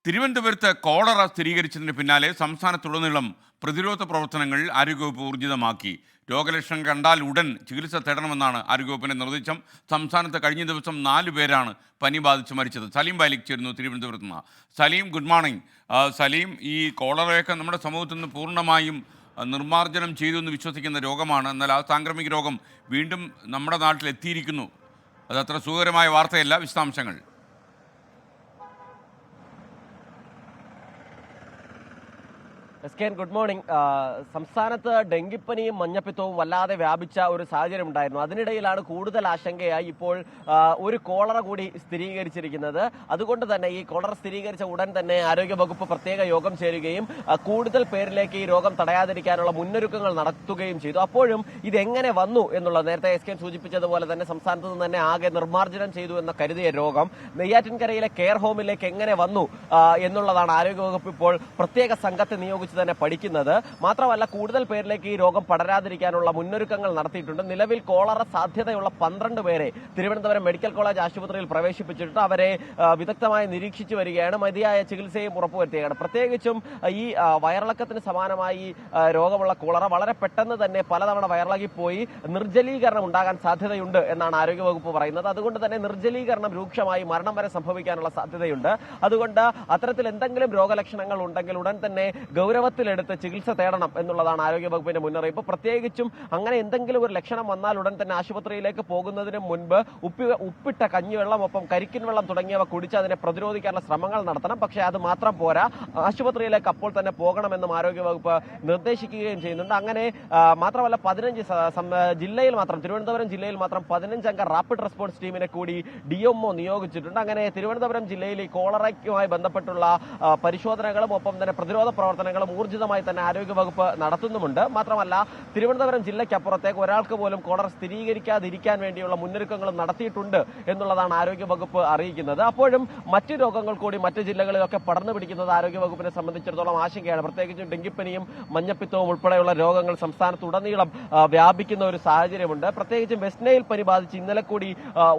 തിരുവനന്തപുരത്ത് കോളറ സ്ഥിരീകരിച്ചതിന് പിന്നാലെ സംസ്ഥാനത്തുടനീളം പ്രതിരോധ പ്രവർത്തനങ്ങൾ ആരോഗ്യവകുപ്പ് ഊർജിതമാക്കി. രോഗലക്ഷണം കണ്ടാൽ ഉടൻ ചികിത്സ തേടണമെന്നാണ് ആരോഗ്യവകുപ്പിന്റെ നിർദ്ദേശം. സംസ്ഥാനത്ത് കഴിഞ്ഞ ദിവസം 4 പേരാണ് പനി ബാധിച്ച് മരിച്ചത്. സലീം ബാലിക് ചേരുന്നു തിരുവനന്തപുരത്ത് നിന്ന്. Saleem, good morning. സലീം, ഈ കോളറയൊക്കെ നമ്മുടെ സമൂഹത്തിൽ നിന്ന് പൂർണ്ണമായും നിർമ്മാർജ്ജനം ചെയ്തു എന്ന് വിശ്വസിക്കുന്ന രോഗമാണ്. എന്നാൽ ആ സാംക്രമിക രോഗം വീണ്ടും നമ്മുടെ നാട്ടിൽ എത്തിയിരിക്കുന്നു. അതത്ര സുഖകരമായ വാർത്തയല്ല. വിശദാംശങ്ങൾ. Good morning. സംസ്ഥാനത്ത് ഡെങ്കിപ്പനിയും മഞ്ഞപ്പിത്തവും വല്ലാതെ വ്യാപിച്ച ഒരു സാഹചര്യം ഉണ്ടായിരുന്നു. അതിനിടയിലാണ് കൂടുതൽ ആശങ്കയായി ഇപ്പോൾ ഒരു കോളറ കൂടി സ്ഥിരീകരിച്ചിരിക്കുന്നത്. അതുകൊണ്ട് തന്നെ ഈ കോളറ സ്ഥിരീകരിച്ച ഉടൻ തന്നെ ആരോഗ്യവകുപ്പ് പ്രത്യേക യോഗം ചേരുകയും കൂടുതൽ പേരിലേക്ക് ഈ രോഗം തടയാതിരിക്കാനുള്ള മുന്നൊരുക്കങ്ങൾ നടത്തുകയും ചെയ്തു. അപ്പോഴും ഇതെങ്ങനെ വന്നു എന്നുള്ളത് നേരത്തെ എസ് കെ സൂചിപ്പിച്ചതുപോലെ തന്നെ സംസ്ഥാനത്ത് നിന്ന് തന്നെ ആകെ നിർമ്മാർജ്ജനം ചെയ്തു എന്ന് കരുതിയ രോഗം നെയ്യാറ്റിൻകരയിലെ കെയർ ഹോമിലേക്ക് എങ്ങനെ വന്നു എന്നുള്ളതാണ് ആരോഗ്യവകുപ്പ് ഇപ്പോൾ പ്രത്യേക സംഘത്തെ നിയോഗിച്ച് തന്നെ പഠിക്കുന്നത്. മാത്രമല്ല, കൂടുതൽ പേരിലേക്ക് ഈ രോഗം പടരാതിരിക്കാനുള്ള മുന്നൊരുക്കങ്ങൾ നടത്തിയിട്ടുണ്ട്. നിലവിൽ കോളറ സാധ്യതയുള്ള 12 പേരെ തിരുവനന്തപുരം മെഡിക്കൽ കോളേജ് ആശുപത്രിയിൽ പ്രവേശിപ്പിച്ചിട്ട് അവരെ വിദഗ്ധമായി നിരീക്ഷിച്ചു വരികയാണ്. മതിയായ ചികിത്സയും ഉറപ്പുവരുത്തുകയാണ്. പ്രത്യേകിച്ചും ഈ വയറിളക്കത്തിന് സമാനമായി രോഗമുള്ള കോളറ വളരെ പെട്ടെന്ന് തന്നെ പലതവണ വയറിളകിപ്പോയി നിർജ്ജലീകരണം ഉണ്ടാകാൻ സാധ്യതയുണ്ട് എന്നാണ് ആരോഗ്യവകുപ്പ് പറയുന്നത്. അതുകൊണ്ട് തന്നെ നിർജ്ജലീകരണം രൂക്ഷമായി മരണം വരെ സംഭവിക്കാനുള്ള സാധ്യതയുണ്ട്. അതുകൊണ്ട് അത്തരത്തിൽ എന്തെങ്കിലും രോഗലക്ഷണങ്ങൾ ഉണ്ടെങ്കിൽ ഉടൻ തന്നെ ഗൗരവത്തിലെടുത്ത് ചികിത്സ തേടണം എന്നുള്ളതാണ് ആരോഗ്യവകുപ്പിന്റെ മുന്നറിയിപ്പ്. പ്രത്യേകിച്ചും അങ്ങനെ എന്തെങ്കിലും ഒരു ലക്ഷണം വന്നാൽ ഉടൻ തന്നെ ആശുപത്രിയിലേക്ക് പോകുന്നതിന് മുൻപ് ഉപ്പിട്ട കഞ്ഞിവെള്ളം, ഒപ്പം കരിക്കിൻ വെള്ളം തുടങ്ങിയവ കുടിച്ച് അതിനെ പ്രതിരോധിക്കാനുള്ള ശ്രമങ്ങൾ നടത്തണം. പക്ഷേ അത് മാത്രം പോരാ, ആശുപത്രിയിലേക്ക് അപ്പോൾ തന്നെ പോകണമെന്നും ആരോഗ്യവകുപ്പ് നിർദ്ദേശിക്കുകയും ചെയ്യുന്നുണ്ട്. അങ്ങനെ മാത്രമല്ല, 15 ജില്ലയിൽ മാത്രം, തിരുവനന്തപുരം ജില്ലയിൽ മാത്രം 15 അംഗ റാപ്പിഡ് റെസ്പോൺസ് ടീമിനെ കൂടി DMO നിയോഗിച്ചിട്ടുണ്ട്. അങ്ങനെ തിരുവനന്തപുരം ജില്ലയിൽ ഈ കോളറയ്ക്കുമായി ബന്ധപ്പെട്ടുള്ള പരിശോധനകളും ഒപ്പം തന്നെ പ്രതിരോധ പ്രവർത്തനങ്ങളും ഊർജിതമായി തന്നെ ആരോഗ്യവകുപ്പ് നടത്തുന്നുമുണ്ട്. മാത്രമല്ല, തിരുവനന്തപുരം ജില്ലയ്ക്കപ്പുറത്തേക്ക് ഒരാൾക്ക് പോലും കോളറ സ്ഥിരീകരിക്കാതിരിക്കാൻ വേണ്ടിയുള്ള മുന്നൊരുക്കങ്ങളും നടത്തിയിട്ടുണ്ട് എന്നുള്ളതാണ് ആരോഗ്യവകുപ്പ് അറിയിക്കുന്നത്. അപ്പോഴും മറ്റു രോഗങ്ങൾ കൂടി മറ്റു ജില്ലകളിലൊക്കെ പടർന്നു പിടിക്കുന്നത് ആരോഗ്യവകുപ്പിനെ സംബന്ധിച്ചിടത്തോളം ആശങ്കയാണ്. പ്രത്യേകിച്ചും ഡെങ്കിപ്പനിയും മഞ്ഞപ്പിത്തവും ഉൾപ്പെടെയുള്ള രോഗങ്ങൾ സംസ്ഥാനത്തുടനീളം വ്യാപിക്കുന്ന ഒരു സാഹചര്യമുണ്ട്. പ്രത്യേകിച്ചും വെസ്റ്റ് നൈൽ പനി ബാധിച്ച് ഇന്നലെ കൂടി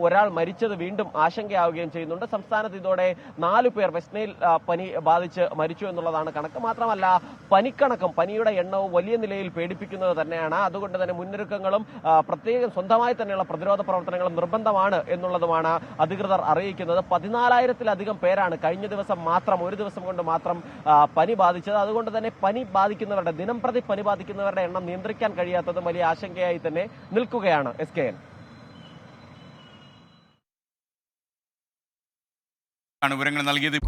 ഒരാൾ മരിച്ചത് വീണ്ടും ആശങ്കയാവുകയും ചെയ്യുന്നുണ്ട്. സംസ്ഥാനത്ത് ഇതോടെ 4 പേർ വെസ്റ്റ് നൈൽ പനി ബാധിച്ച് മരിച്ചു എന്നുള്ളതാണ് കണക്ക്. മാത്രമല്ല, പനിക്കണക്കും പനിയുടെ എണ്ണവും വലിയ നിലയിൽ പേടിപ്പിക്കുന്നത് തന്നെയാണ്. അതുകൊണ്ട് തന്നെ മുന്നൊരുക്കങ്ങളും പ്രത്യേകം സ്വന്തമായി തന്നെയുള്ള പ്രതിരോധ പ്രവർത്തനങ്ങളും നിർബന്ധമാണ് എന്നുള്ളതുമാണ് അധികൃതർ അറിയിക്കുന്നത്. 14,000-ലധികം പേരാണ് കഴിഞ്ഞ ദിവസം മാത്രം, ഒരു ദിവസം കൊണ്ട് മാത്രം പനി ബാധിച്ചത്. അതുകൊണ്ട് തന്നെ പനി ബാധിക്കുന്നവരുടെ, ദിനംപ്രതി പനി ബാധിക്കുന്നവരുടെ എണ്ണം നിയന്ത്രിക്കാൻ കഴിയാത്തതും വലിയ ആശങ്കയായി തന്നെ നിൽക്കുകയാണ്. SKN വിവരങ്ങൾ നൽകിയത്.